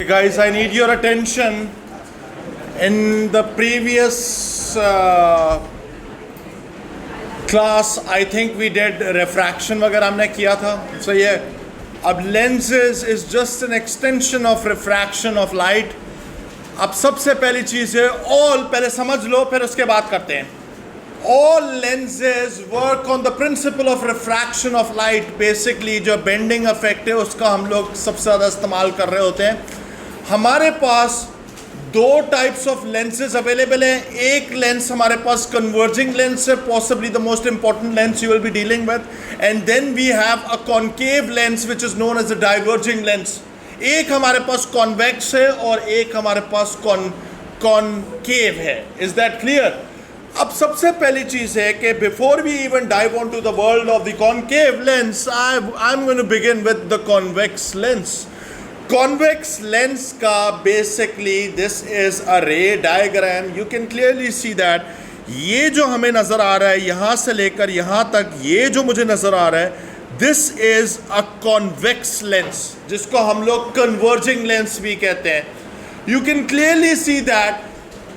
Guys, I need your attention. In the previous class, I think we did refraction वगैरह हमने किया था. So yeah, अब lenses is just an extension of refraction of light. अब सबसे पहली चीज़ है all, पहले समझ लो फिर उसके बाद करते हैं. All lenses work on the principle of refraction of light. Basically जो bending effect है उसका हम लोग सबसे ज़्यादा इस्तेमाल कर रहे होते हैं. हमारे पास दो टाइप्स ऑफ लेंसेज अवेलेबल हैं. एक लेंस हमारे पास कन्वर्जिंग लेंस है, possibly the most important lens you will be dealing with, and then we have a concave lens which is known as a diverging lens. एक हमारे पास convex है और एक हमारे पास कॉनकेव है. Is that clear? अब सबसे पहली चीज है कि before we even dive on to the world of the concave lens, I am going to begin with the convex lens. Convex lens का basically this is a ray diagram. You can clearly see that ये जो हमें नज़र आ रहा है यहाँ से लेकर यहाँ तक, ये जो मुझे नज़र आ रहा है, this is a convex lens जिसको हम लोग converging lens भी कहते हैं. You can clearly see that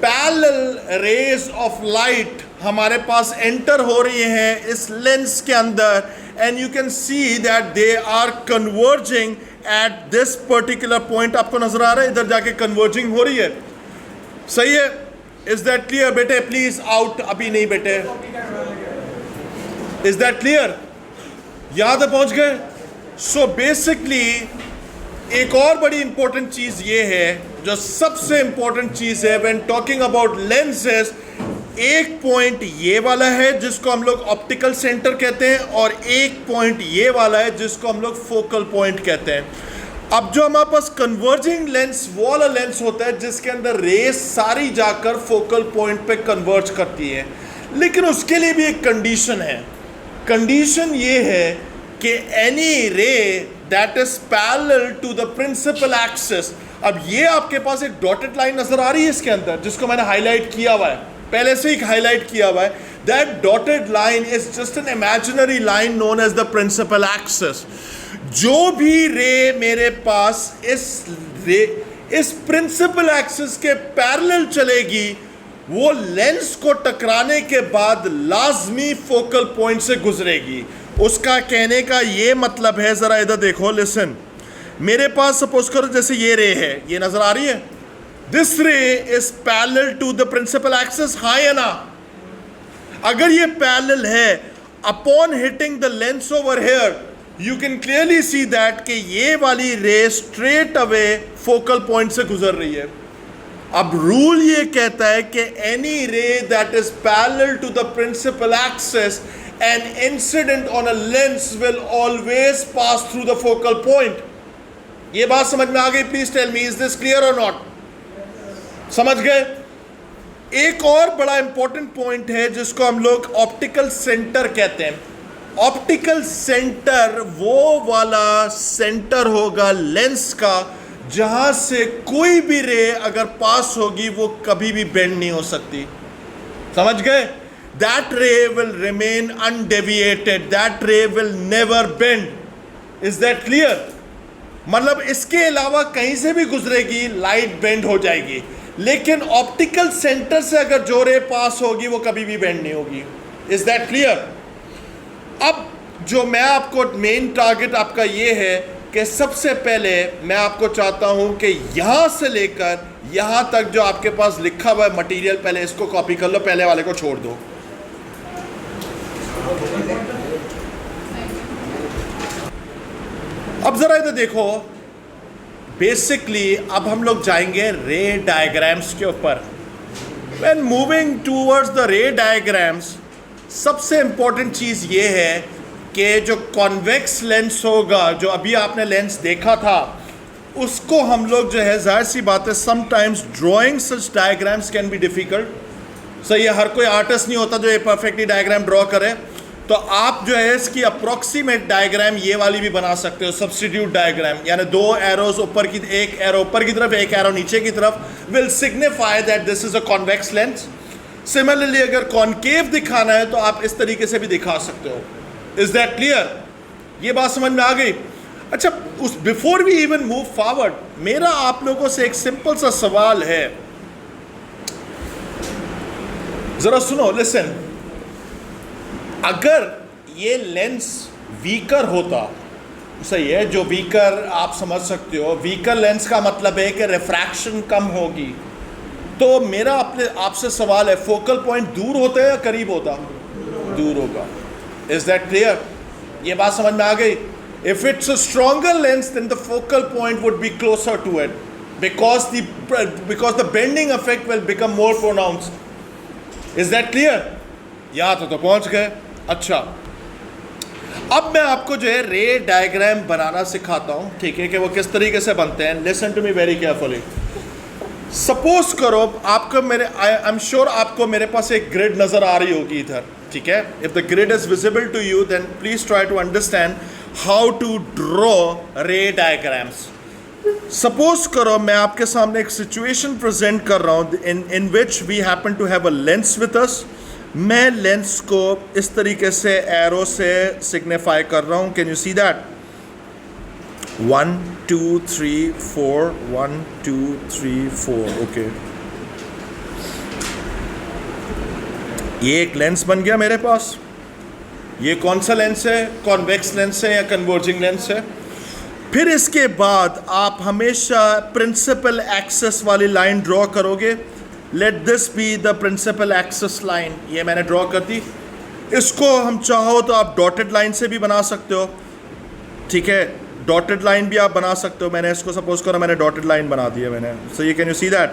parallel rays of light हमारे पास enter हो रही हैं इस लेंस के अंदर, and you can see that they are converging at this particular point. आपको नजर आ रहा है इधर जाके converging हो रही है. सही है? Is that clear? बेटे प्लीज आउट, अभी नहीं बेटे. Is that clear? यहाँ तक पहुँच गए? So basically एक और बड़ी इंपॉर्टेंट चीज ये है, जो सबसे इंपॉर्टेंट चीज है when talking about lenses, एक पॉइंट ये वाला है जिसको हम लोग ऑप्टिकल सेंटर कहते हैं और एक पॉइंट ये वाला है जिसको हम लोग फोकल पॉइंट कहते हैं. अब जो हमारे पास कन्वर्जिंग लेंस वो वाला लेंस होता है जिसके अंदर रेस सारी जाकर फोकल पॉइंट पे कन्वर्ज करती है, लेकिन उसके लिए भी एक कंडीशन है. कंडीशन ये है कि any ray that is parallel to the principal axis. अब ये आपके पास एक डॉटेड लाइन नजर आ रही है इसके अंदर जिसको मैंने हाईलाइट किया हुआ है, पहले से ही हाईलाइट किया हुआ है. That dotted line is just an imaginary line known as the principal axis. जो भी रे मेरे पास इस प्रिंसिपल एक्सिस के पैरेलल चलेगी वो लेंस को टकराने के बाद लाजमी फोकल पॉइंट से गुजरेगी. उसका कहने का ये मतलब है, जरा इधर देखो, लिसन. मेरे पास सपोज करो जैसे ये रे है, ये नजर आ रही है. This ray is parallel to the principal axis, हाँ या ना? अगर ये parallel है, upon hitting the lens over here, you can clearly see that कि ये वाली ray straight away focal point से गुजर रही है. अब रूल ये कहता है कि any ray that is parallel to the principal axis, an incident on a lens will always pass through the focal point. ये बात समझ में आ गई? Please tell me, is this clear or not? समझ गए? एक और बड़ा इंपॉर्टेंट पॉइंट है जिसको हम लोग ऑप्टिकल सेंटर कहते हैं. ऑप्टिकल सेंटर वो वाला सेंटर होगा लेंस का जहां से कोई भी रे अगर पास होगी वो कभी भी बेंड नहीं हो सकती. समझ गए? दैट रे विल रिमेन अनडेविएटेड, दैट रे will never bend. Is that clear? मतलब इसके अलावा कहीं से भी गुजरेगी लाइट बेंड हो जाएगी, लेकिन ऑप्टिकल सेंटर से अगर जो रे पास होगी वो कभी भी बेंड नहीं होगी. Is that clear? अब जो मैं आपको मेन टारगेट आपका ये है कि सबसे पहले मैं आपको चाहता हूं कि यहां से लेकर यहां तक जो आपके पास लिखा हुआ है मटेरियल, पहले इसको कॉपी कर लो, पहले वाले को छोड़ दो. अब जरा इधर देखो. बेसिकली अब हम लोग जाएंगे रे डायग्राम्स के ऊपर. व्हेन मूविंग टूवर्ड्स द रे डायग्राम्स, सबसे इंपॉर्टेंट चीज़ ये है कि जो कॉन्वेक्स लेंस होगा, जो अभी आपने लेंस देखा था, उसको हम लोग जो है, जाहिर सी बात है, sometimes drawing such diagrams can be difficult. सही है, हर कोई आर्टिस्ट नहीं होता जो ये परफेक्टली डायग्राम ड्रॉ करे. तो आप जो है इसकी अप्रॉक्सीमेट डायग्राम ये वाली भी बना सकते हो, सब्स्टिट्यूट डायग्राम, यानी दो एरोज ऊपर की, एक एरो ऊपर की तरफ, एक एरो नीचे की तरफ, will signify that this is a convex lens. Similarly अगर कॉनकेव दिखाना है तो आप इस तरीके से भी दिखा सकते हो. Is that clear? ये बात समझ में आ गई? अच्छा, उस before we even move forward, मेरा आप लोगों से एक सिंपल सा सवाल है, जरा सुनो, लिसन। अगर ये लेंस वीकर होता, सही है, जो वीकर आप समझ सकते हो, वीकर लेंस का मतलब है कि रिफ्रैक्शन कम होगी, तो मेरा आपसे सवाल है, फोकल पॉइंट दूर होता है या करीब होता? दूर होगा। Is that clear? ये बात समझ में आ गई? If it's a stronger lens, then the focal point would be closer to it, because the bending effect will become more pronounced. Is that clear? यहाँ तो पहुँच गए। अच्छा, अब मैं आपको जो है रे डायग्राम बनाना सिखाता हूँ, ठीक है, कि वो किस तरीके से बनते हैं। Listen to me very carefully. Suppose करो आपको आई एम श्योर आपको मेरे पास एक ग्रिड नजर आ रही होगी इधर, ठीक है। If the grid is visible to you, then please try to understand how to draw ray diagrams. Suppose करो मैं आपके सामने एक सिचुएशन प्रेजेंट कर रहा हूं in which we happen to have a lens with us. मैं लेंस को इस तरीके से एरो से सिग्निफाई कर रहा हूं। Can you see that? 1 2 3 4 1 2 3 4। Okay, ये एक लेंस बन गया मेरे पास। ये कौन सा लेंस है? कॉन्वेक्स लेंस है या कन्वर्जिंग लेंस है? फिर इसके बाद आप हमेशा प्रिंसिपल एक्सिस वाली लाइन ड्रॉ करोगे। Let this be the principal axis line. ये मैंने ड्रॉ कर दी। इसको हम चाहो तो आप डॉटेड लाइन से भी बना सकते हो, ठीक है, डॉटेड लाइन भी आप बना सकते हो। मैंने इसको सपोज करो मैंने डॉटेड लाइन बना दी है मैंने। सो ये कैन यू सी दैट?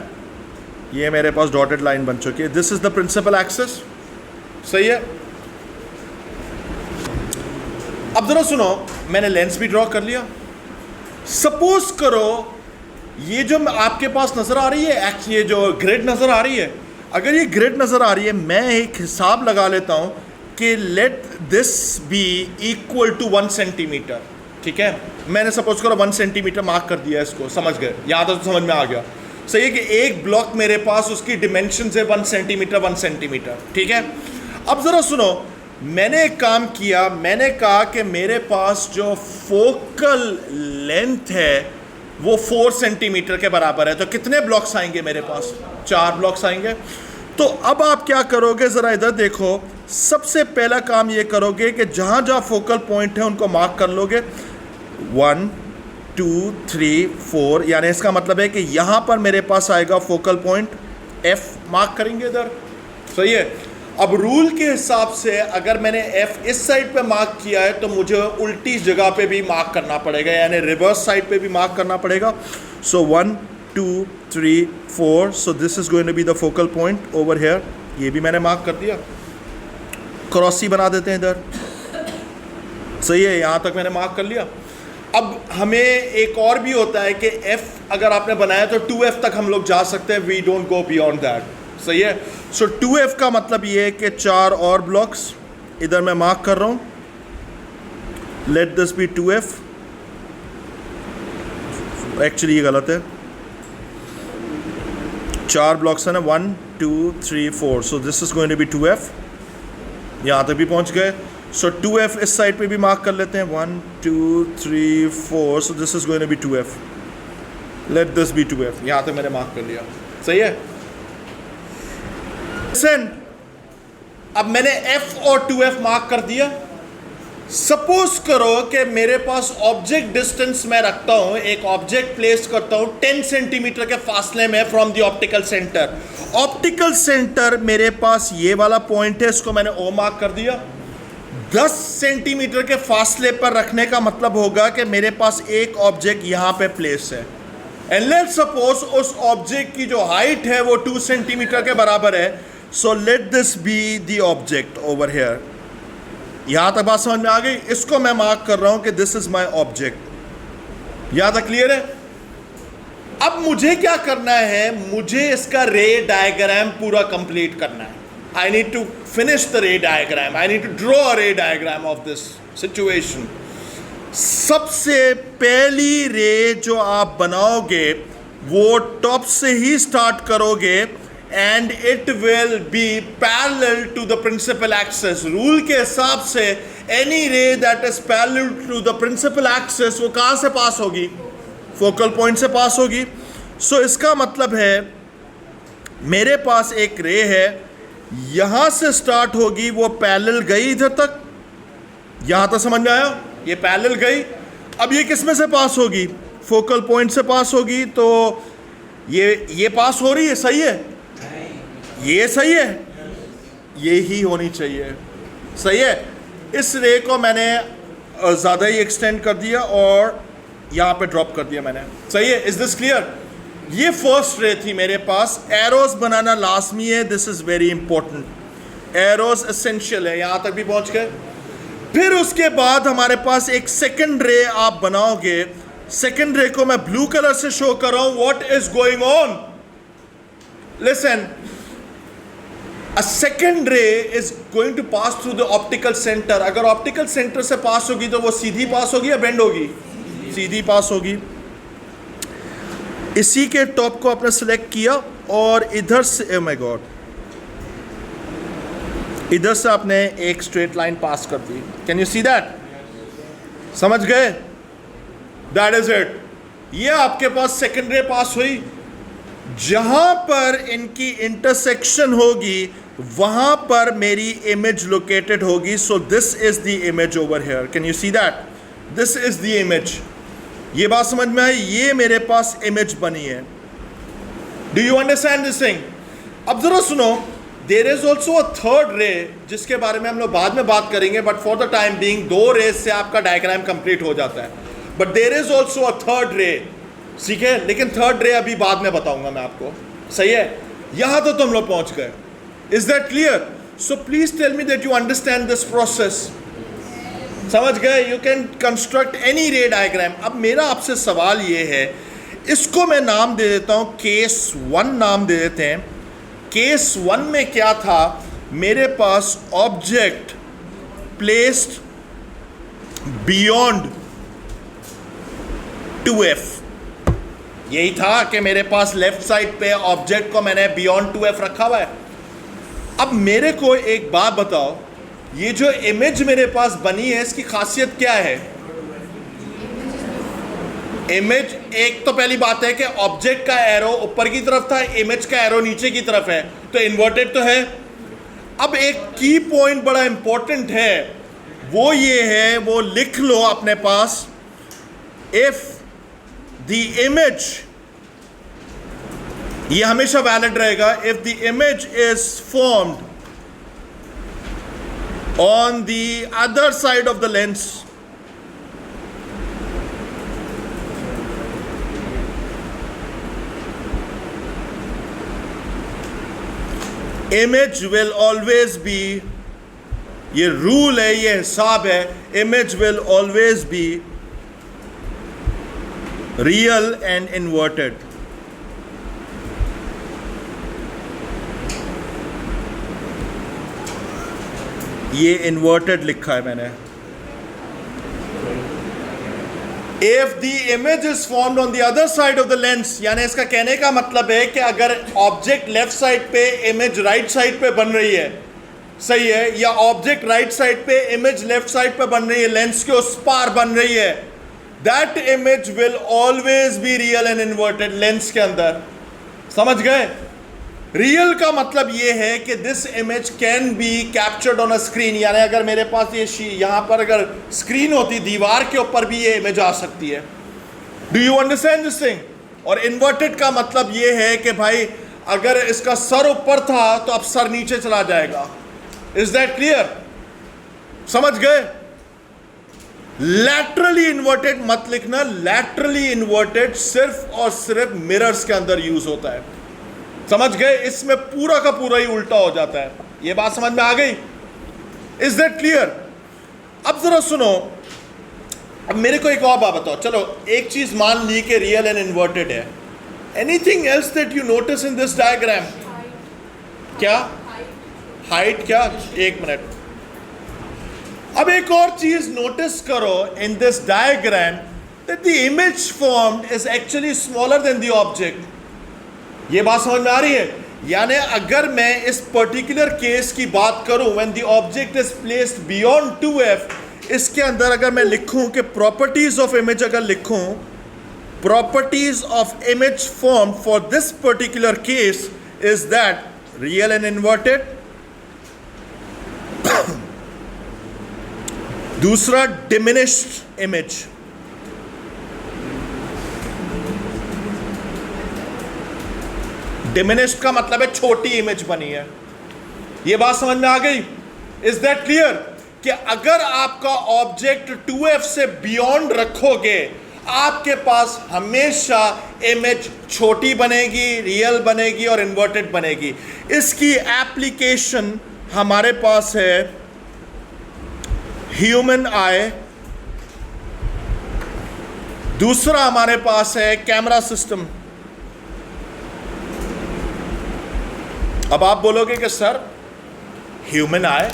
ये मेरे पास डॉटेड लाइन बन चुकी है। This is the principal axis, सही है। अब जरा सुनो, मैंने लेंस भी ड्रॉ कर लिया। सपोज करो ये जो आपके पास नजर आ रही है, ये जो ग्रिड नजर आ रही है, अगर ये ग्रिड नजर आ रही है, मैं एक हिसाब लगा लेता हूं कि let this be equal to 1 centimetre, ठीक है। मैंने सपोज करो 1 सेंटीमीटर मार्क कर दिया इसको, समझ गए? यहां तक तो समझ में आ गया, सही है कि एक ब्लॉक मेरे पास उसकी डिमेंशन है 1 सेंटीमीटर 1 सेंटीमीटर, ठीक है। अब जरा सुनो, मैंने एक काम किया, मैंने कहा कि मेरे पास जो फोकल लेंथ है वो 4 सेंटीमीटर के बराबर है। तो कितने ब्लॉक्स आएंगे मेरे पास? 4 ब्लॉक्स आएंगे। तो अब आप क्या करोगे, ज़रा इधर देखो। सबसे पहला काम ये करोगे कि जहाँ जहाँ फोकल पॉइंट है उनको मार्क कर लोगे। 1 2 3 4, यानी इसका मतलब है कि यहाँ पर मेरे पास आएगा फोकल पॉइंट F, मार्क करेंगे इधर, सही है। अब रूल के हिसाब से अगर मैंने F इस साइड पे मार्क किया है तो मुझे उल्टी जगह पे भी मार्क करना पड़ेगा, यानी रिवर्स साइड पे भी मार्क करना पड़ेगा। So 1 2 3 4, so this is going to be the focal point over here. ये भी मैंने मार्क कर दिया। क्रॉस ही बना देते हैं इधर, सही है, यहाँ तक मैंने मार्क कर लिया। अब हमें एक और भी होता है कि F अगर आपने बनाया तो 2F तक हम लोग जा सकते हैं, we don't go beyond that, सही है। सो 2F का मतलब ये है कि 4 और ब्लॉक्स इधर मैं मार्क कर रहा हूं। Late this be 2F। Actually ये गलत है, 4 ब्लॉक्स है ना, 1 2 3 4, so this is going to be 2F। यहां तक भी पहुंच गए। सो 2F इस साइड पे भी मार्क कर लेते हैं, 1 2 3 4, so this is going to be 2F। Let this be 2F। यहां तक मैंने मार्क कर लिया, सही है। अब मैंने F और 2F मार्क कर दिया। सपोज करो कि मेरे पास ऑब्जेक्ट डिस्टेंस मैं रखता हूं, एक ऑब्जेक्ट प्लेस करता हूं 10 सेंटीमीटर के फासले में from the optical centre. Optical centre मेरे पास ये वाला पॉइंट है, इसको मैंने O मार्क कर दिया। 10 सेंटीमीटर के फासले पर रखने का मतलब होगा कि मेरे पास एक ऑब्जेक्ट यहां पे प्लेस है। एंड लेट्स सपोज उस ऑब्जेक्ट की जो हाइट है वो 2 सेंटीमीटर के बराबर है। So let this be the object over here. यहां तक बात समझ में आ गई? इसको मैं मार्क कर रहा हूं कि दिस इज माय ऑब्जेक्ट। यहां तक क्लियर है? अब मुझे क्या करना है, मुझे इसका रे डायग्राम पूरा कंप्लीट करना है। I need to finish the ray diagram, I need to draw a ray diagram of this situation. सबसे पहली रे जो आप बनाओगे वो टॉप से ही स्टार्ट करोगे and it will be parallel to the principal axis. Rule के हिसाब से any ray that is parallel to the principal axis वो कहाँ से पास होगी? फोकल पॉइंट से पास होगी। सो इसका मतलब है मेरे पास एक रे है, यहां से स्टार्ट होगी, वो पैरेलल गई इधर तक, यहां तक समझ में आया? ये पैरेलल गई, अब ये किस में से पास होगी? फोकल पॉइंट से पास होगी। तो ये पास हो रही है, सही है? ये सही है, ये ही होनी चाहिए, सही है? इस रे को मैंने ज़्यादा ही एक्सटेंड कर दिया और यहाँ पे ड्रॉप कर दिया मैंने, सही है? Is this clear? ये फर्स्ट रे थी मेरे पास। एरोज बनाना लाजमी है, this is very important, arrows essential है। यहाँ तक भी पहुँच गए। फिर उसके बाद हमारे पास एक सेकंड रे आप बनाओगे। सेकंड रे को मैं ब्लू कलर से शो कर रहा हूं। What is going on? Listen, a second ray is going to pass through the optical centre. अगर ऑप्टिकल सेंटर से पास होगी तो वो सीधी पास होगी या बेंड होगी? सीधी पास होगी। इसी के टॉप को आपने सिलेक्ट किया और इधर से, ओह माय गॉड, इधर से आपने एक स्ट्रेट लाइन पास कर दी। Can you see that? समझ गए? That is it. ये आपके पास सेकंड रे पास हुई। जहां पर इनकी इंटरसेक्शन होगी वहां पर मेरी इमेज लोकेटेड होगी। सो this is the image over here. Can you see that? This is the image. ये बात समझ में आई? ये मेरे पास इमेज बनी है। Do you understand this thing? अब जरा सुनो, there is also a third रे जिसके बारे में हम लोग बाद में बात करेंगे, but for the time being दो रेज से आपका डायग्राम कंप्लीट हो जाता है। But there is also a third रे, ठीक है? लेकिन थर्ड रे अभी बाद में बताऊंगा मैं आपको, सही है? यहां तो तुम लोग पहुंच गए। Is that clear? So please tell me that you understand this process. समझ गए? You can construct any ray diagram. अब मेरा आपसे सवाल ये है, इसको मैं नाम दे देता हूं केस 1 नाम दे देते हैं। केस 1 में क्या था? मेरे पास ऑब्जेक्ट प्लेस्ड बियॉन्ड 2f, यही था कि मेरे पास लेफ्ट साइड पे ऑब्जेक्ट को मैंने बियॉन्ड 2f रखा हुआ है। अब मेरे को एक बात बताओ, ये जो इमेज मेरे पास बनी है इसकी खासियत क्या है? इमेज, एक तो पहली बात है कि ऑब्जेक्ट का एरो ऊपर की तरफ था, इमेज का एरो नीचे की तरफ है, तो इन्वर्टेड तो है। अब एक की पॉइंट बड़ा इंपॉर्टेंट है, वो ये है, वो लिख लो अपने पास। इफ द इमेज, ये हमेशा वैलिड रहेगा, if the image is formed on the other side of the lens, image will always be, ये रूल है, ये हिसाब है, image will always be real and inverted। ये इन्वर्टेड लिखा है मैंने। If the image is formed on the other side of the lens, यानी इसका कहने का मतलब है कि अगर ऑब्जेक्ट लेफ्ट साइड पे, इमेज राइट साइड पे बन रही है, सही है, या ऑब्जेक्ट राइट साइड पे, इमेज लेफ्ट साइड पे बन रही है, लेंस के उस पार बन रही है, that image will always be real and inverted lens के अंदर। समझ गए? रियल का मतलब ये है कि this image can be captured on a screen, यानी अगर मेरे पास ये यहाँ पर अगर स्क्रीन होती, दीवार के ऊपर भी ये इमेज आ सकती है। Do you understand this thing? और इन्वर्टेड का मतलब ये है कि भाई अगर इसका सर ऊपर था तो अब सर नीचे चला जाएगा। Is that clear? समझ गए? लैटरली इन्वर्टेड मत लिखना। लैटरली इन्वर्टेड सिर्फ और सिर्फ मिरर्स के अंदर यूज होता है। समझ गए? इसमें पूरा का पूरा ही उल्टा हो जाता है। ये बात समझ में आ गई? Is that clear? अब जरा सुनो, अब मेरे को एक और बात बताओ। चलो एक चीज मान ली कि रियल एंड इन्वर्टेड है। Anything else that you notice in this diagram? क्या? हाइट? क्या? एक मिनट। अब एक और चीज नोटिस करो in this diagram, that the image formed is actually smaller than the object. ये बात समझ में आ रही है? यानी अगर मैं इस पर्टिकुलर केस की बात करूं, when the object is placed beyond 2f, इसके अंदर अगर मैं लिखूं कि प्रॉपर्टीज ऑफ इमेज, अगर लिखूं properties of image form for this particular case is that real and inverted, दूसरा डिमिनिश्ड इमेज, डिमिनिश्ड का मतलब है छोटी इमेज बनी है। यह बात समझ में आ गई? Is that clear? कि अगर आपका ऑब्जेक्ट 2f से बियॉन्ड रखोगे, आपके पास हमेशा इमेज छोटी बनेगी, रियल बनेगी और इन्वर्टेड बनेगी। इसकी एप्लीकेशन हमारे पास है ह्यूमन आई, दूसरा हमारे पास है कैमरा सिस्टम। अब आप बोलोगे कि सर ह्यूमन आई,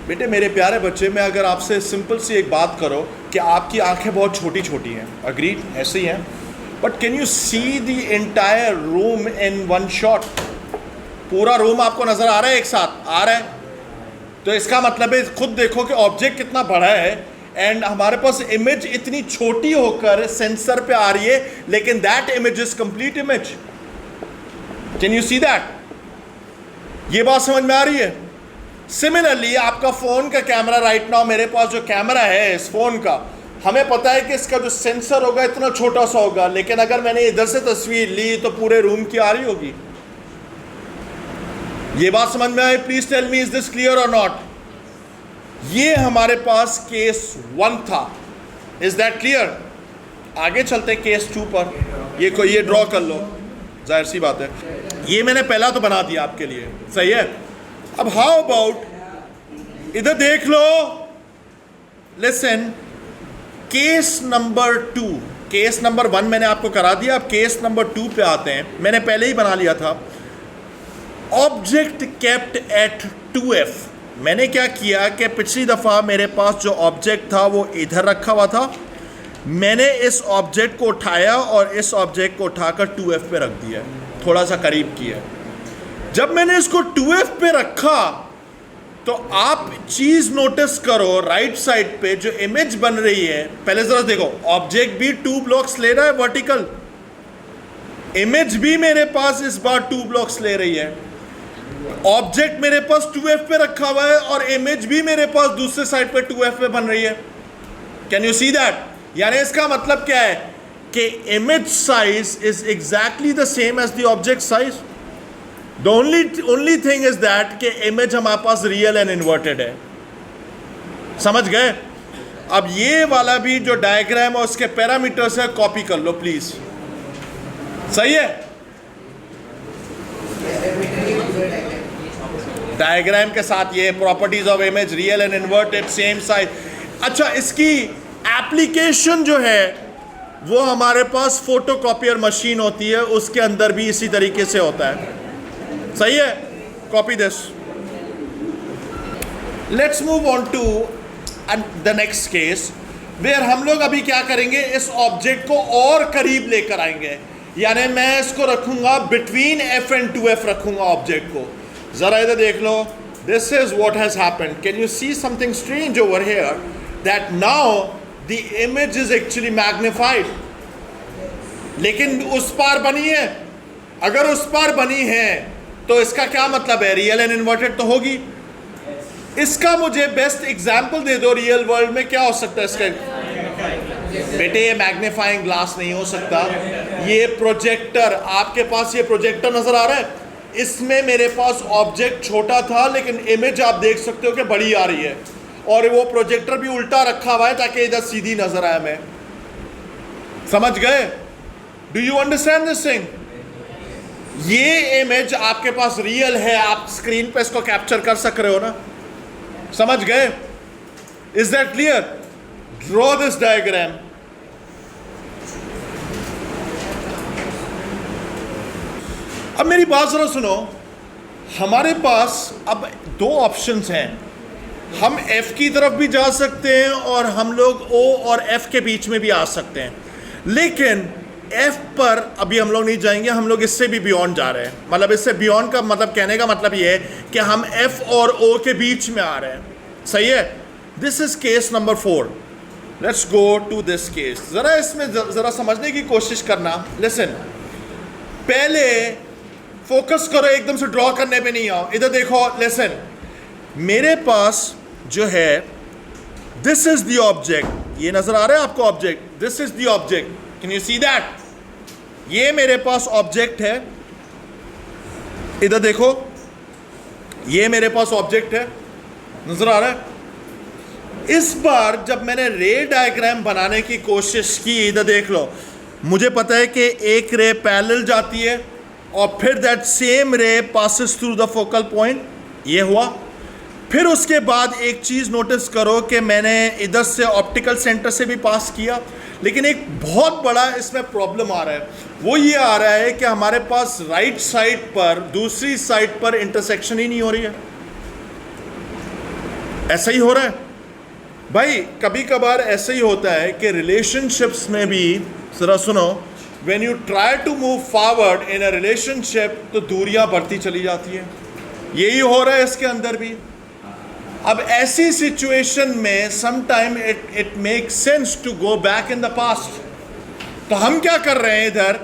बेटे मेरे प्यारे बच्चे, मैं अगर आपसे सिंपल सी एक बात करो कि आपकी आंखें बहुत छोटी छोटी हैं, अग्रीड, ऐसे ही हैं, but can you see the entire room in one shot? पूरा रूम आपको नजर आ रहा है, एक साथ आ रहा है? तो इसका मतलब है खुद देखो कि ऑब्जेक्ट कितना बड़ा है एंड हमारे पास इमेज इतनी छोटी होकर सेंसर पे आ रही है, लेकिन that image is complete image. Can you see that? ये बात समझ में आ रही है? सिमिलरली आपका फोन का कैमरा, राइट नाउ मेरे पास जो कैमरा है इस फोन का, हमें पता है कि इसका जो सेंसर होगा इतना छोटा सा होगा, लेकिन अगर मैंने इधर से तस्वीर ली तो पूरे रूम की आ रही होगी। ये बात समझ में आई? Please tell me, is this clear और नॉट? ये हमारे पास केस 1 था। Is that clear? आगे चलते केस 2 पर। ये ड्रॉ कर लो, जाहिर सी बात है, ये मैंने पहला तो बना दिया आपके लिए, सही है। अब हाउ अबाउट इधर देख लो, listen, case number 2। Case number 1 मैंने आपको करा दिया, अब केस नंबर 2 पे आते हैं। मैंने पहले ही बना लिया था। Object kept at 2f। मैंने क्या किया कि पिछली दफ़ा मेरे पास जो ऑब्जेक्ट था वो इधर रखा हुआ था, मैंने इस ऑब्जेक्ट को उठाया और इस ऑब्जेक्ट को उठाकर 2f पे रख दिया, थोड़ा सा करीब किया। जब मैंने इसको 2f पे रखा तो आप चीज़ नोटिस करो, राइट साइड पे जो इमेज बन रही है, पहले ज़रा देखो, ऑब्जेक्ट भी 2 ब्लॉक्स ले रहा है वर्टिकल, इमेज भी मेरे पास इस बार 2 ब्लॉक्स ले रही है। ऑब्जेक्ट मेरे पास 2f पे रखा हुआ है और इमेज भी मेरे पास दूसरे साइड पे 2f पे बन रही है। Can you see that? यानी इसका मतलब क्या है कि image size is exactly the same as the object size. The only thing is that कि इमेज हमारे पास रियल एंड इन्वर्टेड है। समझ गए? अब ये वाला भी जो डायग्राम है उसके पैरामीटर्स है, कॉपी कर लो प्लीज। सही है? डायग्राम के साथ ये properties of image, real and inverted, same size. अच्छा, इसकी एप्लीकेशन जो है वो हमारे पास फोटोकॉपियर मशीन होती है, उसके अंदर भी इसी तरीके से होता है। सही है? Copy this. Let's move on to the next case, where हम लोग अभी क्या करेंगे, इस ऑब्जेक्ट को और करीब लेकर आएंगे। यानी मैं इसको रखूंगा बिटवीन f एंड 2f रखूंगा ऑब्जेक्ट को। जरा इधर देख लो, this is what has happened. Can you see something strange over here, that now the image is actually magnified, लेकिन उस पार बनी है। अगर उस पार बनी है तो इसका क्या मतलब है, रियल एंड इन्वर्टेड तो होगी। इसका मुझे बेस्ट एग्जाम्पल दे दो, रियल वर्ल्ड में क्या हो सकता है इसका? बेटे ये मैग्नीफाइंग ग्लास नहीं हो सकता, ये प्रोजेक्टर, आपके पास ये प्रोजेक्टर नजर आ रहा है, इसमें मेरे पास ऑब्जेक्ट छोटा था लेकिन इमेज आप देख सकते हो कि बड़ी आ रही है, और वो प्रोजेक्टर भी उल्टा रखा हुआ है ताकि इधर सीधी नजर आए। मैं समझ गए? Do you understand this thing? ये इमेज आपके पास रियल है, आप स्क्रीन पे इसको कैप्चर कर सक रहे हो ना? समझ गए? Is that clear? Draw this diagram. अब मेरी बात जरा सुनो, हमारे पास अब 2 ऑप्शंस हैं। हम F की तरफ भी जा सकते हैं और हम लोग O और F के बीच में भी आ सकते हैं, लेकिन एफ पर अभी हम लोग नहीं जाएंगे, हम लोग इससे भी बियॉन्ड जा रहे हैं। मतलब इससे बियॉन्ड का मतलब, कहने का मतलब ये है कि हम एफ और ओ के बीच में आ रहे हैं। सही है। This is case number 4। Let's go to this case. जरा इसमें जरा समझने की कोशिश करना। लिसन, पहले फोकस करो, एकदम से ड्रॉ करने पे नहीं आओ। इधर देखो, लिसन, मेरे पास जो है दिस इज द ऑब्जेक्ट। ये नजर आ रहा है आपको object? This is the object. Can you see that? ये मेरे पास ऑब्जेक्ट है। इधर देखो, ये मेरे पास ऑब्जेक्ट है, नजर आ रहा है? इस बार जब मैंने रे डायग्राम बनाने की कोशिश की, इधर देख लो, मुझे पता है कि एक रे पैरेलल जाती है और फिर that same ray passes through the focal point. ये हुआ। फिर उसके बाद एक चीज़ नोटिस करो कि मैंने इधर से ऑप्टिकल सेंटर से भी पास किया, लेकिन एक बहुत बड़ा इसमें प्रॉब्लम आ रहा है। वो ये आ रहा है कि हमारे पास राइट साइड पर, दूसरी साइड पर इंटरसेक्शन ही नहीं हो रही है। ऐसा ही हो रहा है भाई। कभी कभार ऐसा ही होता है कि रिलेशनशिप्स में भी, जरा सुनो, when you try to move forward in a relationship, तो दूरियां बढ़ती चली जाती है। यही हो रहा है इसके अंदर भी। अब ऐसी सिचुएशन में sometime it make sense to go back in the past. तो हम क्या कर रहे हैं, इधर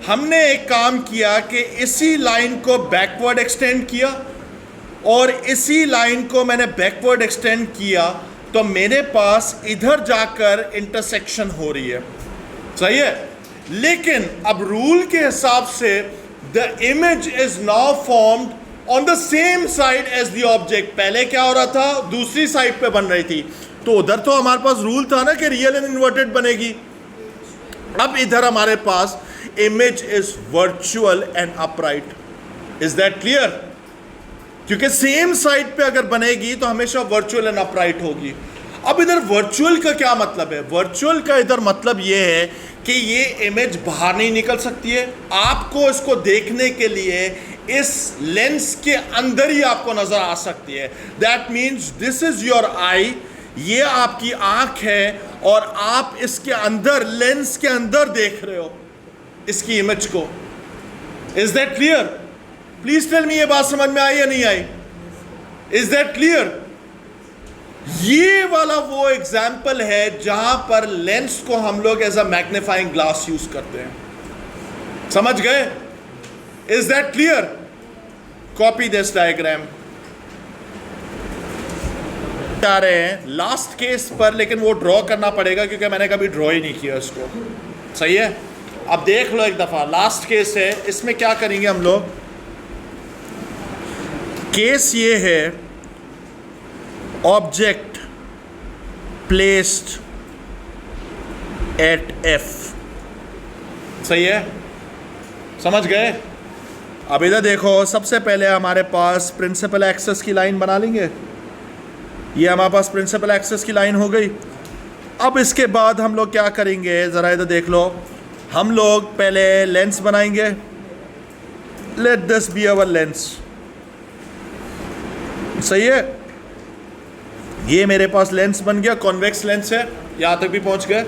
हमने एक काम किया कि इसी लाइन को बैकवर्ड एक्सटेंड किया, और इसी लाइन को मैंने बैकवर्ड एक्सटेंड किया, तो मेरे पास इधर जाकर इंटरसेक्शन हो रही है। सही है। लेकिन अब रूल के हिसाब से the image is now formed on the same side as the object. पहले क्या हो रहा था, दूसरी साइड पे बन रही थी। तो उधर तो हमारे पास रूल था ना कि रियल एंड इन्वर्टेड बनेगी। अब इधर हमारे पास image is virtual and upright. Is that clear? क्योंकि सेम साइड पे अगर बनेगी तो हमेशा वर्चुअल एंड अपराइट होगी। अब इधर वर्चुअल का क्या मतलब है? वर्चुअल का इधर मतलब यह है कि ये इमेज बाहर नहीं निकल सकती है। आपको इसको देखने के लिए इस लेंस के अंदर ही आपको नजर आ सकती है। That means this is your eye, ये आपकी आंख है, और आप इसके अंदर, लेंस के अंदर देख रहे हो इसकी इमेज को। Is that clear? Please tell me, ये बात समझ में आई या नहीं आई? Is that clear? ये वाला वो एग्जाम्पल है जहां पर लेंस को हम लोग as a magnifying glass use करते हैं। समझ गए? Is that clear? Copy this diagram. जा रहे हैं लास्ट केस पर, लेकिन वो ड्रॉ करना पड़ेगा क्योंकि मैंने कभी ड्रॉ ही नहीं किया इसको। सही है। अब देख लो एक दफा, लास्ट केस है। इसमें क्या करेंगे हम लोग? केस ये है, ऑब्जेक्ट प्लेस्ड एट एफ। सही है, समझ गए? अब इधर देखो, सबसे पहले हमारे पास प्रिंसिपल एक्सेस की लाइन बना लेंगे। ये हमारे पास प्रिंसिपल एक्सेस की लाइन हो गई। अब इसके बाद हम लोग क्या करेंगे, ज़रा इधर देख लो। हम लोग पहले लेंस बनाएंगे। Late this be our lens. सही है। ये मेरे पास लेंस बन गया, कॉन्वेक्स लेंस है, यहां तक भी पहुंच गए।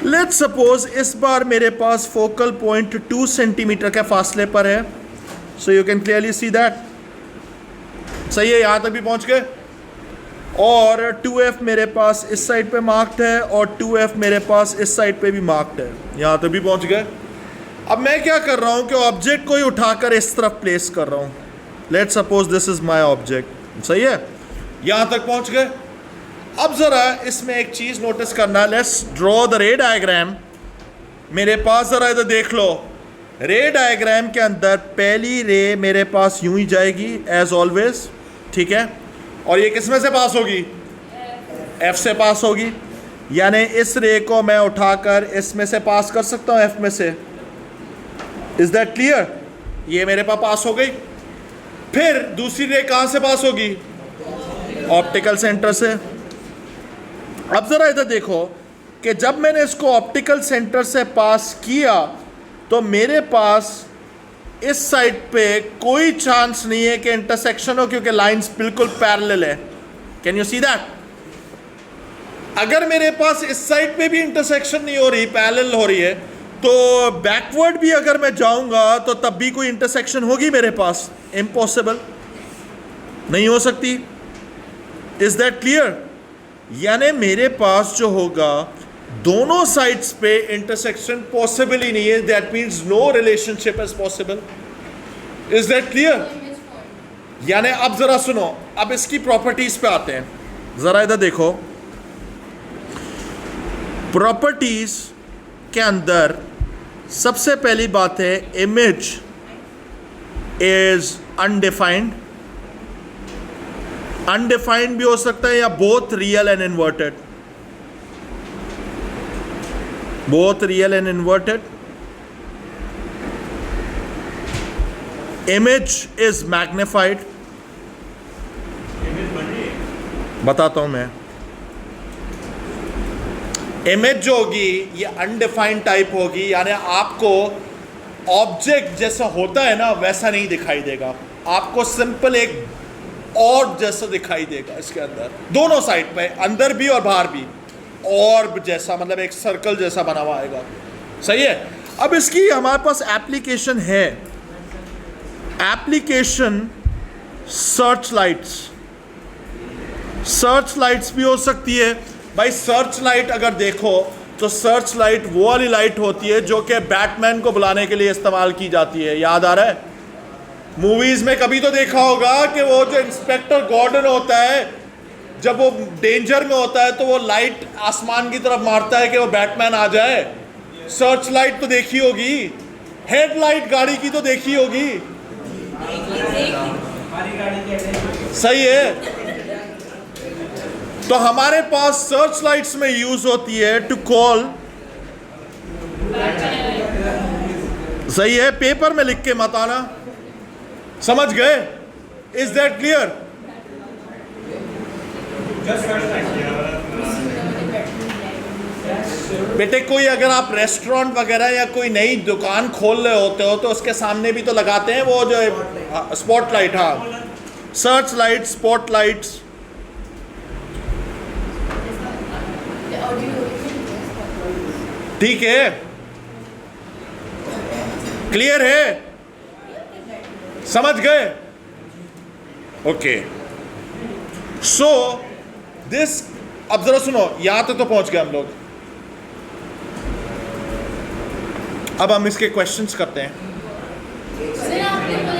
लेट्स सपोज इस बार मेरे पास फोकल पॉइंट 2 सेंटीमीटर के फासले पर है। So you can clearly see that. सही है, यहां तक भी पहुंच गए। और 2f मेरे पास इस साइड पे मार्क्ड है, और 2f मेरे पास इस साइड पे भी मार्क्ड है, यहां तक भी पहुंच गए। अब मैं क्या कर रहा हूं कि ऑब्जेक्ट को ही उठाकर इस तरफ प्लेस कर रहा हूं। Let's suppose this is my object. सही है, यहां तक पहुंच गए। अब जरा इसमें एक चीज नोटिस करना। Let's draw the ray diagram. मेरे पास जरा इधर देख लो, रे डायग्राम के अंदर पहली रे मेरे पास यूं ही जाएगी एज ऑलवेज। ठीक है, और ये किस में से पास होगी? एफ से पास होगी। यानी इस रे को मैं उठाकर इसमें से पास कर सकता हूं, एफ में से। Is that clear? ये मेरे पास हो गई। फिर दूसरी रे कहां से पास होगी? ऑप्टिकल सेंटर से। अब जरा इधर देखो कि जब मैंने इसको ऑप्टिकल सेंटर से पास किया तो मेरे पास इस साइड पे कोई चांस नहीं है कि इंटरसेक्शन हो, क्योंकि लाइंस बिल्कुल पैरेलल है। Can you see that? अगर मेरे पास इस साइड पे भी इंटरसेक्शन नहीं हो रही, पैरेलल हो रही है, तो बैकवर्ड भी अगर मैं जाऊंगा तो तब भी कोई इंटरसेक्शन होगी मेरे पास? इम्पॉसिबल, नहीं हो सकती। Is that clear? यानी मेरे पास जो होगा दोनों साइड्स पे इंटरसेक्शन पॉसिबल ही नहीं है। That means no relationship is possible. Is that clear? यानी अब जरा सुनो, अब इसकी प्रॉपर्टीज पे आते हैं। जरा इधर देखो, प्रॉपर्टीज के अंदर सबसे पहली बात है इमेज इज अनडिफाइंड। अनडिफाइंड भी हो सकता है या both real and inverted, both real and inverted. Image is magnified, बताता हूं मैं। इमेज जो होगी ये अनडिफाइंड टाइप होगी, यानी आपको ऑब्जेक्ट जैसा होता है ना वैसा नहीं दिखाई देगा, आपको सिंपल एक और जैसा दिखाई देगा। इसके अंदर दोनों साइड पे, अंदर भी और बाहर भी, और जैसा मतलब एक सर्कल जैसा बना हुआ आएगा। सही है? अब इसकी हमारे पास एप्लीकेशन है। Application search lights, search lights भी हो सकती है भाई। सर्च लाइट अगर देखो तो सर्च लाइट वो वाली लाइट होती है जो कि बैटमैन को बुलाने के लिए इस्तेमाल की जाती है। याद आ रहा है? मूवीज में कभी तो देखा होगा कि वो जो इंस्पेक्टर गॉर्डन होता है, जब वो डेंजर में होता है तो वो लाइट आसमान की तरफ मारता है कि वो बैटमैन आ जाए। सर्च लाइट तो देखी होगी, हेडलाइट गाड़ी की तो देखी होगी। सही है? तो हमारे पास सर्च लाइट्स में यूज होती है टू कॉल। सही है? पेपर में लिख के मत आना, समझ गए? Is that clear? बेटे कोई अगर आप रेस्टोरेंट वगैरह या कोई नई दुकान खोल रहे होते हो तो उसके सामने भी तो लगाते हैं वो जो स्पॉटलाइट। हाँ, सर्च लाइट, स्पॉट लाइट्स। ठीक है? क्लियर है? समझ गए? ओके। सो दिस, अब जरा सुनो, यहां तक तो पहुंच गए हम लोग। अब हम इसके क्वेश्चंस करते हैं। सर आपने बोला